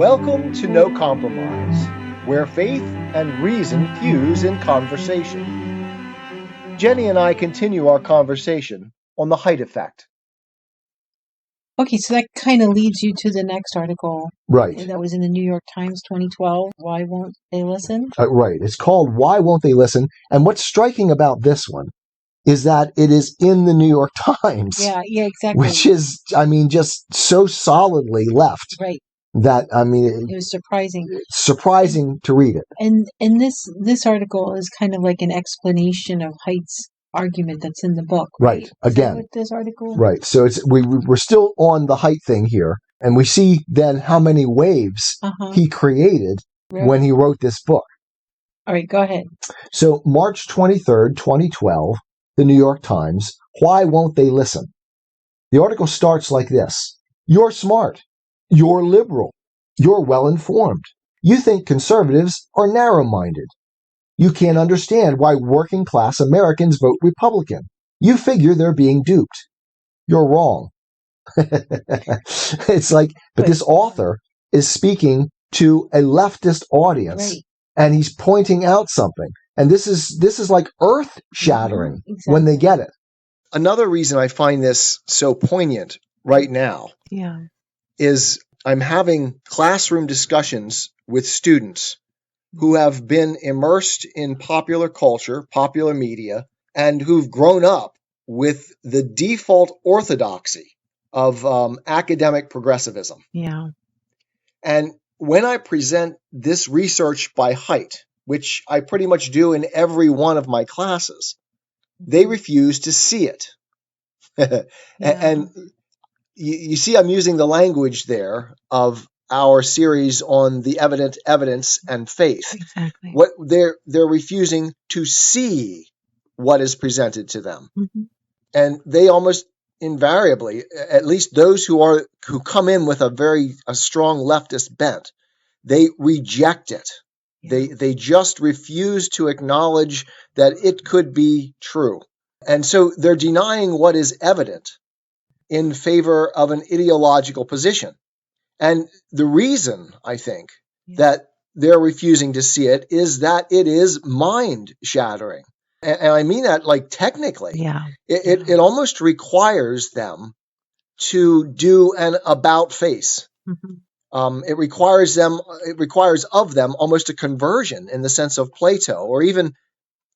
Welcome to No Compromise, where faith and reason fuse in conversation. Jenny and I continue our conversation on the Haidt effect. Okay, so that kind of leads you to the next article. Right. That was in the New York Times 2012. Why won't they listen? Right. It's called Why Won't They Listen? And what's striking about this one is that it is in the New York Times. Yeah, exactly. Which is, just so solidly left. Right. That, it was surprising. Surprising to read it. And this article is kind of like an explanation of Haidt's argument that's in the book. Right. Again. With this article. Right. So we're still on the Haidt thing here, and we see then how many waves he created when he wrote this book. All right, go ahead. So March 23rd, 2012, the New York Times, Why Won't They Listen? The article starts like this. You're smart. You're liberal. You're well-informed. You think conservatives are narrow-minded. You can't understand why working-class Americans vote Republican. You figure they're being duped. You're wrong. It's like, but this author is speaking to a leftist audience, and he's pointing out something. And this is like earth-shattering when they get it. Another reason I find this so poignant right now is I'm having classroom discussions with students who have been immersed in popular culture, popular media, and who've grown up with the default orthodoxy of academic progressivism. Yeah. And when I present this research by Haidt, which I pretty much do in every one of my classes, they refuse to see it. And you see, I'm using the language there of our series on the evident evidence and faith. Exactly. What they're refusing to see what is presented to them. Mm-hmm. And they almost invariably, at least those who come in with a strong leftist bent, they reject it. Yeah. They just refuse to acknowledge that it could be true. And so they're denying what is evident in favor of an ideological position. And the reason, I think, that they're refusing to see it is that it is mind-shattering. And I mean that like technically. Yeah. It almost requires them to do an about face. Mm-hmm. It requires of them almost a conversion in the sense of Plato, or even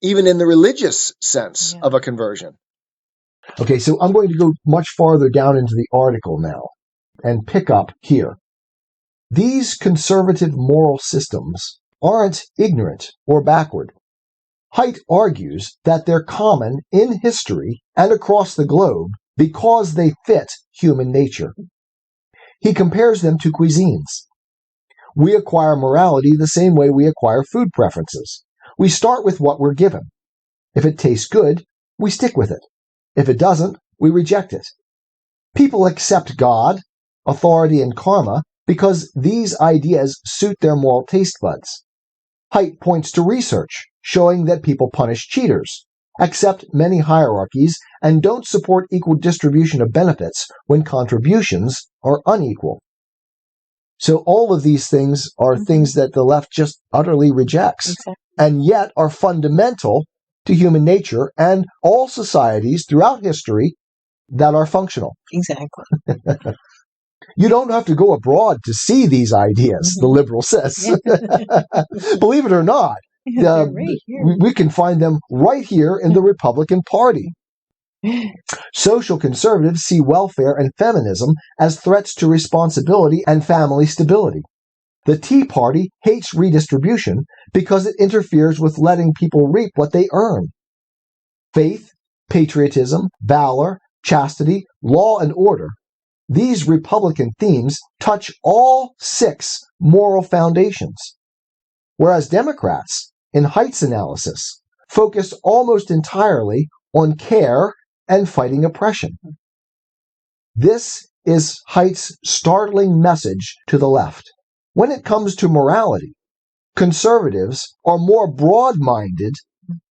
in the religious sense of a conversion. Okay, so I'm going to go much farther down into the article now and pick up here. These conservative moral systems aren't ignorant or backward. Haidt argues that they're common in history and across the globe because they fit human nature. He compares them to cuisines. We acquire morality the same way we acquire food preferences. We start with what we're given. If it tastes good, we stick with it. If it doesn't, we reject it. People accept God, authority, and karma because these ideas suit their moral taste buds. Haidt points to research showing that people punish cheaters, accept many hierarchies, and don't support equal distribution of benefits when contributions are unequal. So all of these things are things that the left just utterly rejects, and yet are fundamental to human nature and all societies throughout history that are functional. Exactly. You don't have to go abroad to see these ideas, the liberal says. Believe it or not, we can find them right here in the Republican Party. Social conservatives see welfare and feminism as threats to responsibility and family stability. The Tea Party hates redistribution because it interferes with letting people reap what they earn. Faith, patriotism, valor, chastity, law, and order. These Republican themes touch all 6 moral foundations, whereas Democrats, in Haidt's analysis, focus almost entirely on care and fighting oppression. This is Haidt's startling message to the left. When it comes to morality, conservatives are more broad-minded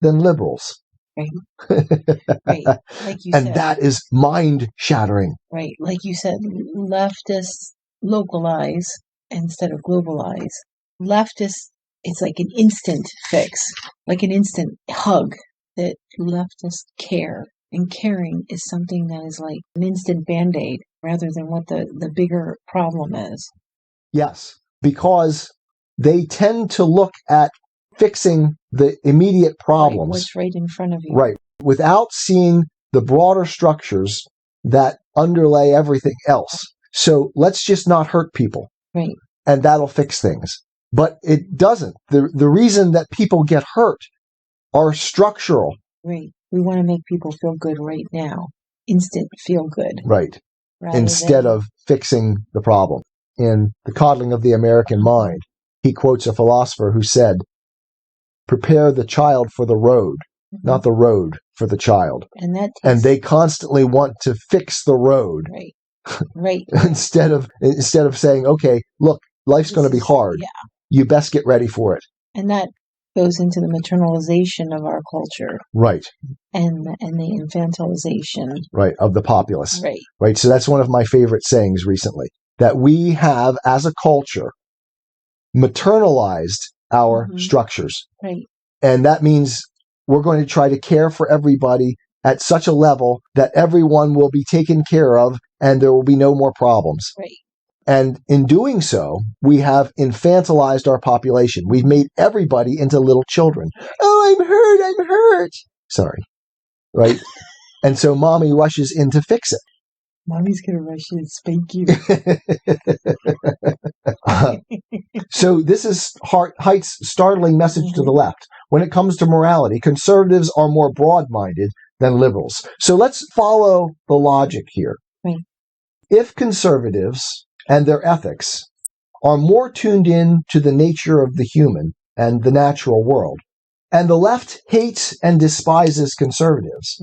than liberals. Right. Like you and said. That is mind-shattering. Right. Like you said, leftists localize instead of globalize. Leftists, it's like an instant fix, like an instant hug that leftists care. And caring is something that is like an instant Band-Aid rather than what the bigger problem is. Yes, because they tend to look at fixing the immediate problems. Right, what's right in front of you. Right, without seeing the broader structures that underlay everything else. So let's just not hurt people. Right. And that'll fix things. But it doesn't. The reason that people get hurt are structural. Right. We want to make people feel good right now. Instant feel good. Right. Instead of fixing the problem. In The Coddling of the American Mind, he quotes a philosopher who said, "Prepare the child for the road, not the road for the child." And they constantly want to fix the road. Right. Right. instead of saying, okay, look, life's going to be hard. Yeah. You best get ready for it. And that goes into the maternalization of our culture. Right. And the infantilization. Right, of the populace. Right. Right. So that's one of my favorite sayings recently, that we have, as a culture, maternalized our structures. Right. And that means we're going to try to care for everybody at such a level that everyone will be taken care of and there will be no more problems. Right. And in doing so, we have infantilized our population. We've made everybody into little children. Oh, I'm hurt. Sorry. Right? And so mommy rushes in to fix it. Mommy's going to rush in and spank you. So this is Haidt's startling message to the left. When it comes to morality, conservatives are more broad-minded than liberals. So let's follow the logic here. Right. If conservatives and their ethics are more tuned in to the nature of the human and the natural world, and the left hates and despises conservatives,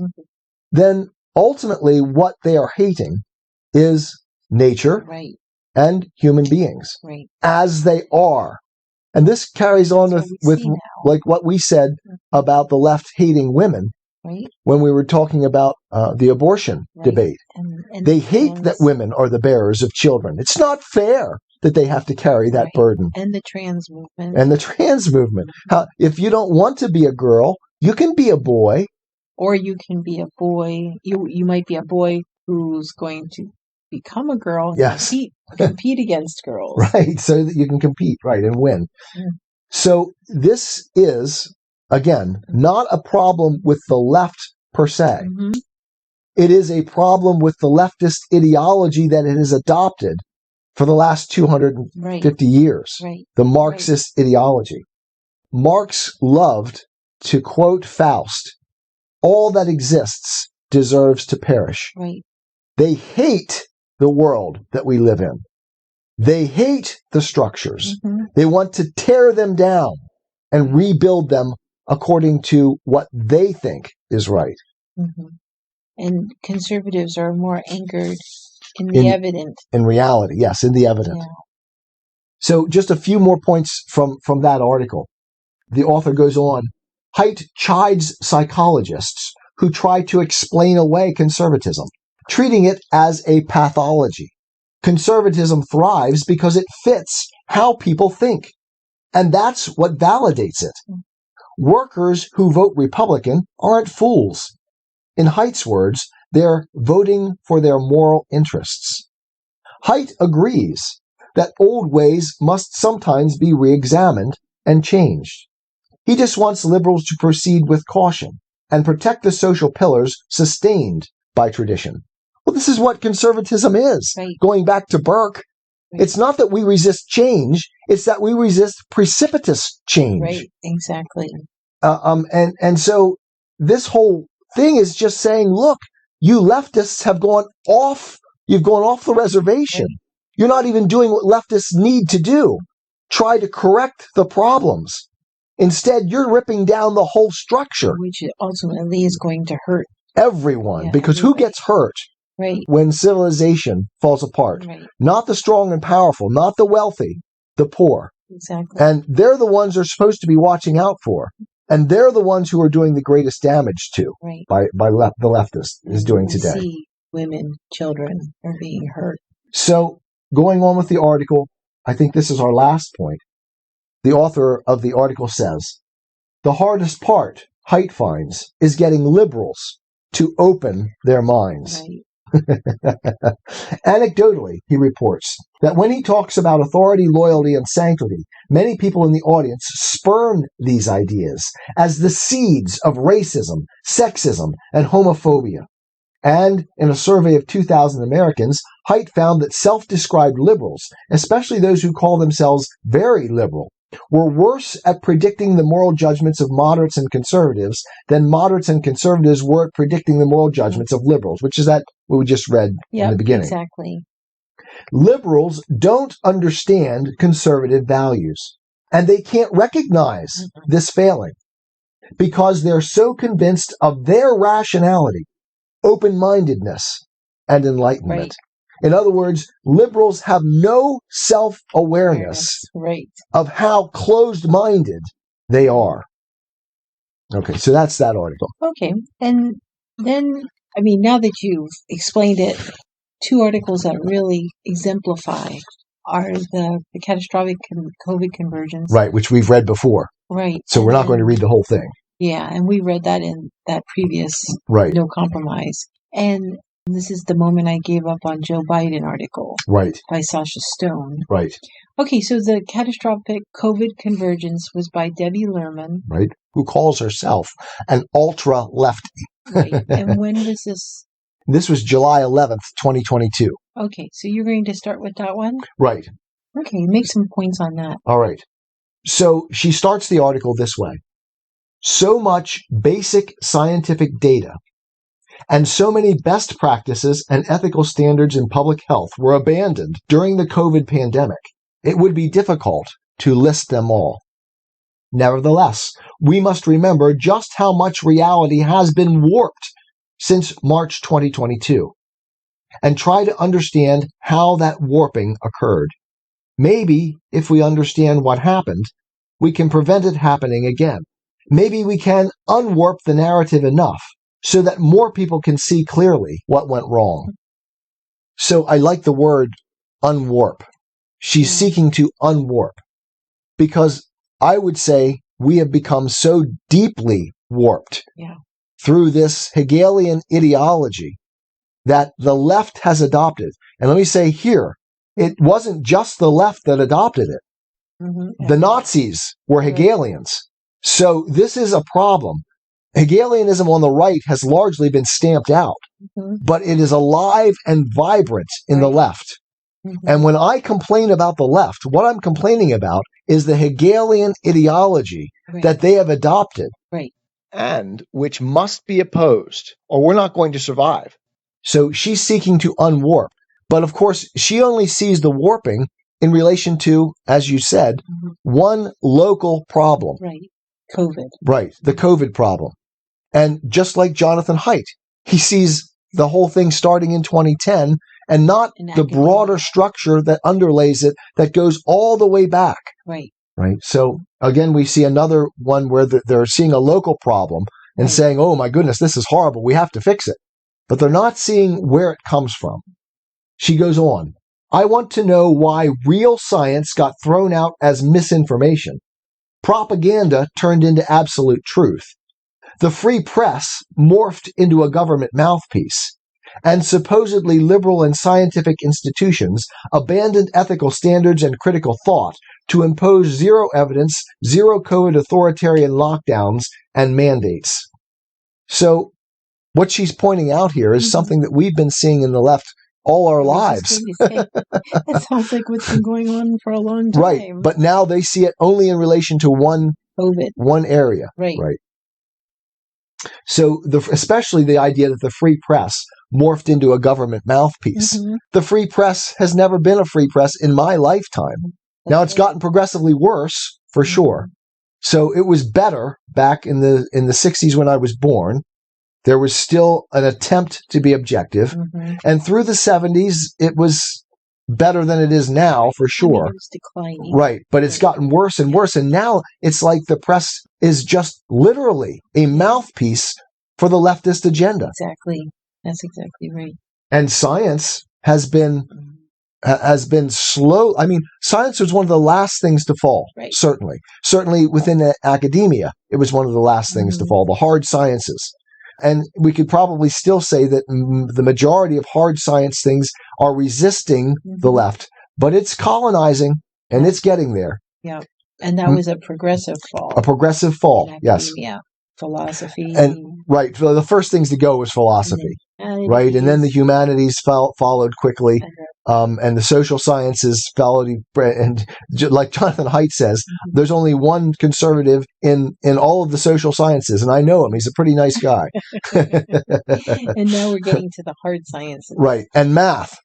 then ultimately what they are hating is nature and human beings as they are. And this carries on with like what we said about the left hating women when we were talking about the abortion debate. And they hate that women are the bearers of children. It's not fair that they have to carry that burden. And the trans movement. And the trans movement. If you don't want to be a girl, you can be a boy. Or you can be a boy. You might be a boy who's going to become a girl and compete against girls. Right, so that you can compete, and win. So this is, again, not a problem with the left per se. It is a problem with the leftist ideology that it has adopted for the last 250 years, the Marxist ideology. Marx loved to quote Faust, "All that exists deserves to perish." They hate the world that we live in. They hate the structures. They want to tear them down and rebuild them according to what they think is right. And conservatives are more anchored in the evident. In reality, yes, in the evident. Yeah. So just a few more points from that article. The author goes on, Haidt chides psychologists who try to explain away conservatism, treating it as a pathology. Conservatism thrives because it fits how people think, and that's what validates it. Workers who vote Republican aren't fools. In Haidt's words, they're voting for their moral interests. Haidt agrees that old ways must sometimes be re-examined and changed. He just wants liberals to proceed with caution and protect the social pillars sustained by tradition. Well, this is what conservatism is. Going back to Burke, it's not that we resist change, it's that we resist precipitous change. Right, exactly. And so this whole thing is just saying, look, you leftists have gone off, you've gone off the reservation. You're not even doing what leftists need to do. Try to correct the problems. Instead, you're ripping down the whole structure. Which ultimately is going to hurt everyone, because who gets hurt when civilization falls apart? Not the strong and powerful, not the wealthy, the poor. Exactly. And they're the ones they're supposed to be watching out for. And they're the ones who are doing the greatest damage to by the leftist is doing today. See women, children are being hurt. So going on with the article, I think this is our last point. The author of the article says, the hardest part, Haidt finds, is getting liberals to open their minds. Right. Anecdotally, he reports that when he talks about authority, loyalty, and sanctity, many people in the audience spurn these ideas as the seeds of racism, sexism, and homophobia. And in a survey of 2,000 Americans, Haidt found that self-described liberals, especially those who call themselves very liberal, were worse at predicting the moral judgments of moderates and conservatives than moderates and conservatives were at predicting the moral judgments of liberals, which is that what we just read in the beginning. Exactly. Liberals don't understand conservative values, and they can't recognize this failing because they're so convinced of their rationality, open-mindedness, and enlightenment. Right. In other words, liberals have no self-awareness of how closed-minded they are. Okay, so that's that article. Okay, and then, I mean, now that you've explained it, two articles that really exemplify are the catastrophic COVID convergence. Right, which we've read before. Right. So we're not going to read the whole thing. Yeah, and we read that in that previous No Compromise. And this is the moment I gave up on Joe Biden article. Right. By Sasha Stone. Right. Okay, so the catastrophic COVID convergence was by Debbie Lerman. Right. Who calls herself an ultra-lefty. Right. And when was this? This was July 11th, 2022. Okay, so you're going to start with that one? Right. Okay, make some points on that. All right. So she starts the article this way. So much basic scientific data and so many best practices and ethical standards in public health were abandoned during the COVID pandemic, it would be difficult to list them all. Nevertheless, we must remember just how much reality has been warped since March 2022, and try to understand how that warping occurred. Maybe, if we understand what happened, we can prevent it happening again. Maybe we can unwarp the narrative enough so that more people can see clearly what went wrong. So I like the word unwarp. She's seeking to unwarp, because I would say we have become so deeply warped through this Hegelian ideology that the left has adopted. And let me say here, it wasn't just the left that adopted it. The Nazis were Hegelians. So this is a problem. Hegelianism on the right has largely been stamped out, but it is alive and vibrant in the left. And when I complain about the left, what I'm complaining about is the Hegelian ideology that they have adopted, and which must be opposed, or we're not going to survive. So she's seeking to unwarp. But of course, she only sees the warping in relation to, as you said, one local problem. COVID. Right, the COVID problem. And just like Jonathan Haidt, he sees the whole thing starting in 2010 and not the broader structure that underlays it that goes all the way back. Right. So again, we see another one where they're seeing a local problem and saying, oh my goodness, this is horrible, we have to fix it. But they're not seeing where it comes from. She goes on, I want to know why real science got thrown out as misinformation. Propaganda turned into absolute truth. The free press morphed into a government mouthpiece. And supposedly liberal and scientific institutions abandoned ethical standards and critical thought to impose zero evidence, zero COVID authoritarian lockdowns and mandates. So what she's pointing out here is something that we've been seeing in the left all our lives. That sounds like what's been going on for a long time. Right, but now they see it only in relation to one area. Right. So especially the idea that the free press morphed into a government mouthpiece. The free press has never been a free press in my lifetime. Now it's gotten progressively worse, for sure. So it was better back in the 60s when I was born. There was still an attempt to be objective. And through the 70s, it was better than it is now, for sure. It was declining. Right. But it's gotten worse and worse. And now it's like the press is just literally a mouthpiece for the leftist agenda. Exactly. That's exactly right. And science has been has been slow. I mean, science was one of the last things to fall, Right. certainly. Certainly within academia, it was one of the last things to fall, the hard sciences. And we could probably still say that the majority of hard science things are resisting the left, but it's colonizing and it's getting there. Yeah. And that was a progressive fall. A progressive fall, yes. Yeah. Philosophy. And right, so the first things to go was philosophy, right? And then the humanities followed quickly, and the social sciences followed. And like Jonathan Haidt says, there's only one conservative in all of the social sciences, and I know him. He's a pretty nice guy. And now we're getting to the hard sciences, right? And math.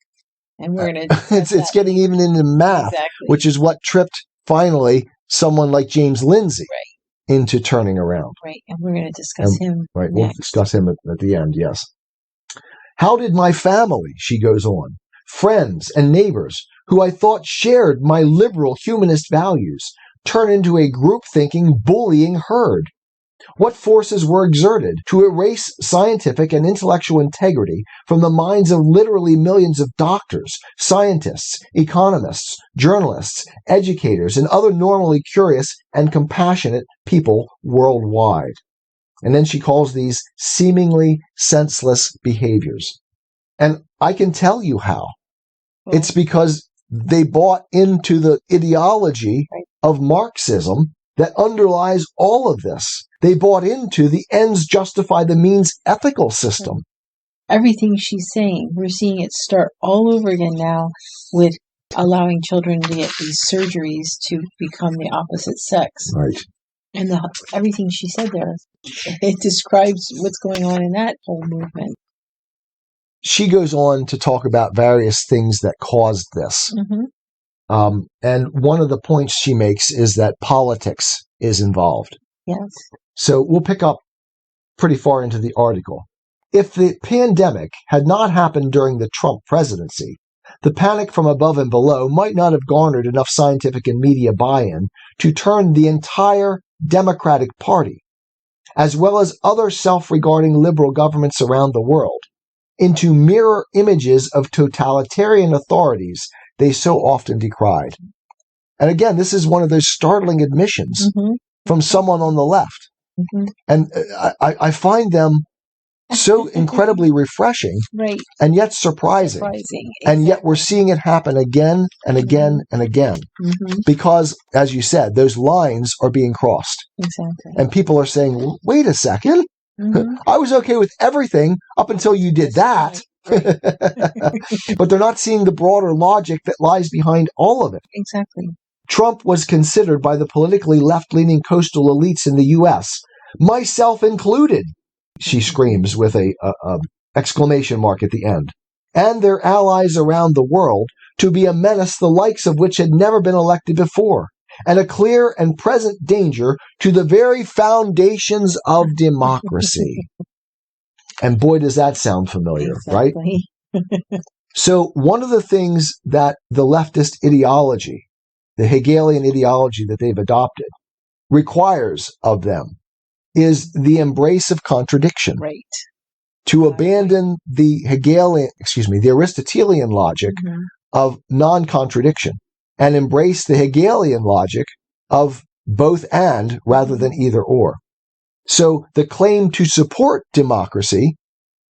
And we're going to. It's getting even into math, which is what tripped finally someone like James Lindsay. Into turning around. Right, and we're going to discuss him. Right, we'll discuss him at the end, yes. How did my family, she goes on, friends and neighbors, who I thought shared my liberal humanist values, turn into a group-thinking, bullying herd? What forces were exerted to erase scientific and intellectual integrity from the minds of literally millions of doctors, scientists, economists, journalists, educators, and other normally curious and compassionate people worldwide? And then she calls these seemingly senseless behaviors. And I can tell you how. It's because they bought into the ideology of Marxism that underlies all of this. They bought into the ends justify the means ethical system. Everything she's saying, we're seeing it start all over again now with allowing children to get these surgeries to become the opposite sex. Right. And everything she said there, it describes what's going on in that whole movement. She goes on to talk about various things that caused this. And one of the points she makes is that politics is involved. Yes. So we'll pick up pretty far into the article. If the pandemic had not happened during the Trump presidency, the panic from above and below might not have garnered enough scientific and media buy-in to turn the entire Democratic Party, as well as other self-regarding liberal governments around the world, into mirror images of totalitarian authorities they so often decried. And again, this is one of those startling admissions from someone on the left. And I find them so incredibly refreshing, and yet surprising. And yet we're seeing it happen again and again and again. Because, as you said, those lines are being crossed. Exactly. And people are saying, wait a second, I was okay with everything up until you did that. But they're not seeing the broader logic that lies behind all of it. Exactly. Trump was considered by the politically left-leaning coastal elites in the U.S., myself included, she screams with a exclamation mark at the end, and their allies around the world to be a menace the likes of which had never been elected before, and a clear and present danger to the very foundations of democracy. And boy, does that sound familiar, right? So one of the things that the leftist ideology, the Hegelian ideology that they've adopted, requires of them is the embrace of contradiction. Right. To abandon the the Aristotelian logic of non-contradiction and embrace the Hegelian logic of both and rather than either or. So the claim to support democracy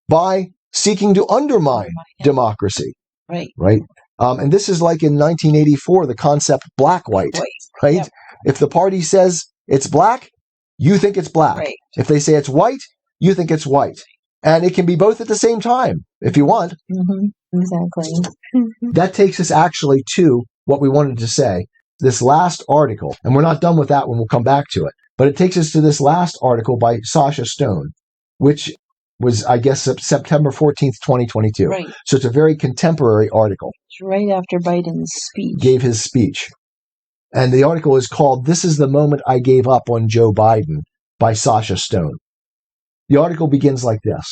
by seeking to undermine democracy. Right. And this is like in 1984, the concept black-white, right? Yep. If the party says it's black, you think it's black. Right. If they say it's white, you think it's white. And it can be both at the same time, if you want. Exactly. That takes us actually to what we wanted to say. This last article, and we're not done with that one, we'll come back to it. But it takes us to this last article by Sasha Stone, which was, I guess, September 14th, 2022. Right. So it's a very contemporary article. It's right after Biden's speech. Gave his speech. And the article is called, "This is the Moment I Gave Up on Joe Biden," by Sasha Stone. The article begins like this.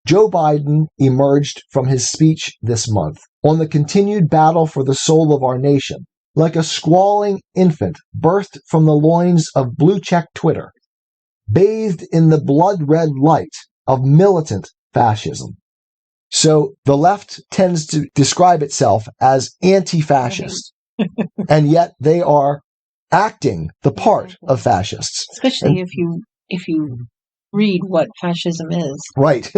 Joe Biden emerged from his speech this month on the continued battle for the soul of our nation, like a squalling infant birthed from the loins of blue-check Twitter, bathed in the blood-red light of militant fascism. So the left tends to describe itself as anti-fascist, and yet they are acting the part of fascists. Especially if you read what fascism is. Right.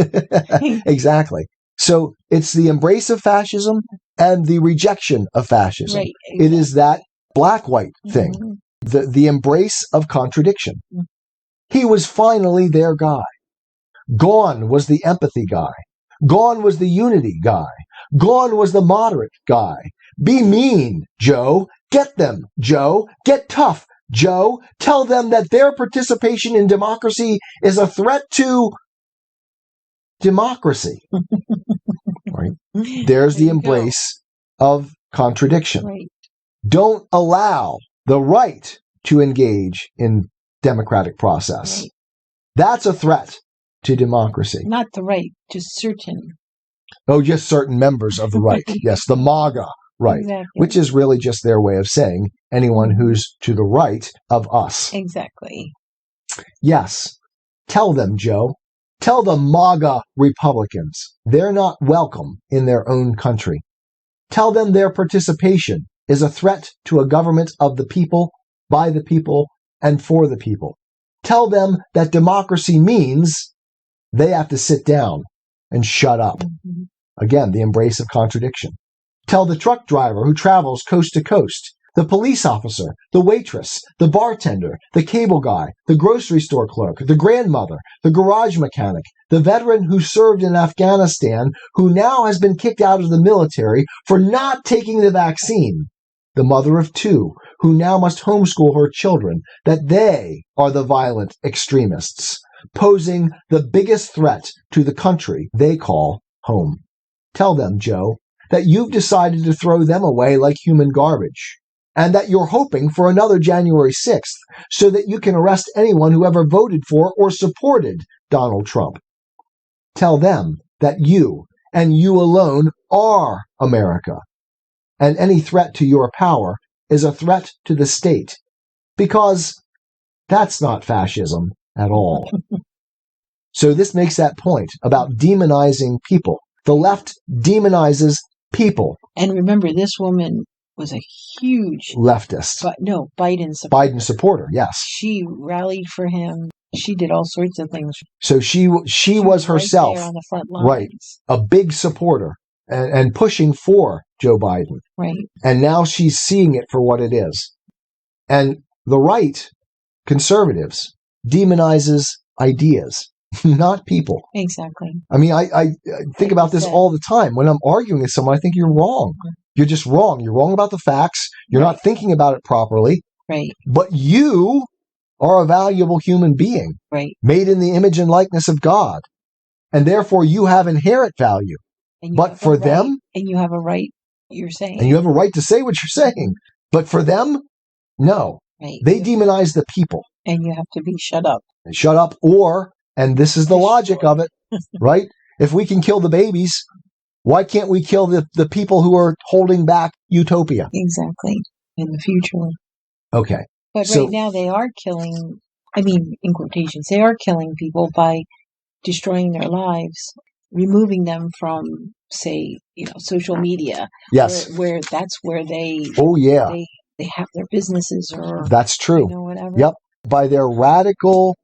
Exactly. So it's the embrace of fascism and the rejection of fascism. Right, exactly. It is that black-white thing, the embrace of contradiction. He was finally their guy. Gone was the empathy guy. Gone was the unity guy. Gone was the moderate guy. Be mean, Joe. Get them, Joe. Get tough, Joe. Tell them that their participation in democracy is a threat to democracy. Right? There's the embrace of contradiction. Right. Don't allow the right to engage in democratic process. Right. That's a threat to democracy. Not the right, just certain. Oh, just certain members of the right. Yes, the MAGA right, Exactly. which is really just their way of saying anyone who's to the right of us. Exactly. Yes. Tell them, Joe. Tell the MAGA Republicans they're not welcome in their own country. Tell them their participation is a threat to a government of the people, by the people, and for the people. Tell them that democracy means they have to sit down and shut up. Again, the embrace of contradiction. Tell the truck driver who travels coast to coast, the police officer, the waitress, the bartender, the cable guy, the grocery store clerk, the grandmother, the garage mechanic, the veteran who served in Afghanistan, who now has been kicked out of the military for not taking the vaccine, the mother of two, who now must homeschool her children, that they are the violent extremists, posing the biggest threat to the country they call home. Tell them, Joe, that you've decided to throw them away like human garbage, and that you're hoping for another January 6th so that you can arrest anyone who ever voted for or supported Donald Trump. Tell them that you, and you alone, are America, and any threat to your power is a threat to the state, because that's not fascism at all. So this makes that point about demonizing people. The left demonizes people. And remember, this woman was a huge leftist. Biden supporter. Biden supporter, yes. She rallied for him. She did all sorts of things. So she was herself, right there on the front lines. Right, a big supporter and pushing for Joe Biden. Right. And now she's seeing it for what it is. And the right, conservatives, demonizes ideas, not people. Exactly. I mean, I think about this all the time. When I'm arguing with someone, I think you're wrong. You're just wrong. You're wrong about the facts. You're not thinking about it properly. Right. But you are a valuable human being. Right. Made in the image and likeness of God. And therefore you have inherent value. But for them... And you have a right, you're saying. And you have a right to say what you're saying. But for them, no. Right. They demonize the people. And you have to be shut up. Shut up or... And this is the logic of it, right? If we can kill the babies, why can't we kill the people who are holding back utopia? Exactly. In the future. Okay. But right now they are killing, I mean, in quotations, they are killing people by destroying their lives, removing them from, say, social media. Yes. Where that's where they... Oh, yeah. They have their businesses or... That's true. Whatever. Yep. By their radical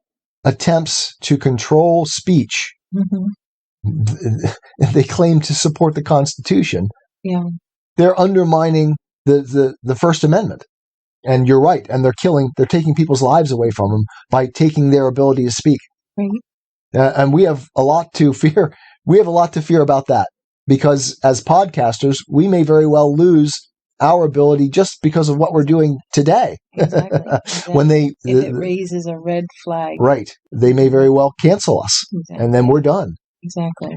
attempts to control speech, they claim to support the Constitution. Yeah. They're undermining the First Amendment. And you're right. And they're taking people's lives away from them by taking their ability to speak. Right. And we have a lot to fear. We have a lot to fear about that because as podcasters, we may very well lose our ability just because of what we're doing today. Exactly. When if it raises a red flag. Right. They may very well cancel us. Exactly. And then we're done. Exactly.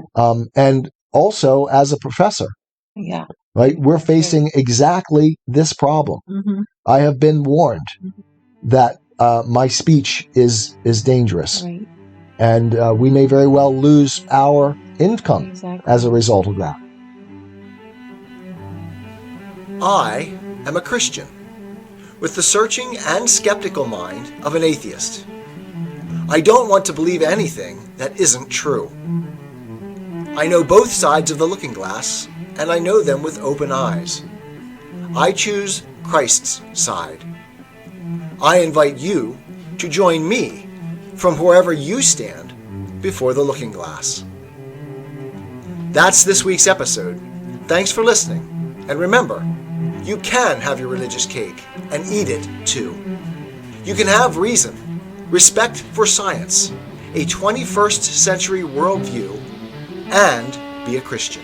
And also as a professor. Yeah. Right. We're facing exactly this problem. I have been warned that my speech is dangerous. Right. And we may very well lose our income as a result of that. I am a Christian, with the searching and skeptical mind of an atheist. I don't want to believe anything that isn't true. I know both sides of the looking glass, and I know them with open eyes. I choose Christ's side. I invite you to join me from wherever you stand before the looking glass. That's this week's episode. Thanks for listening. And remember, you can have your religious cake and eat it too. You can have reason, respect for science, a 21st century worldview, and be a Christian.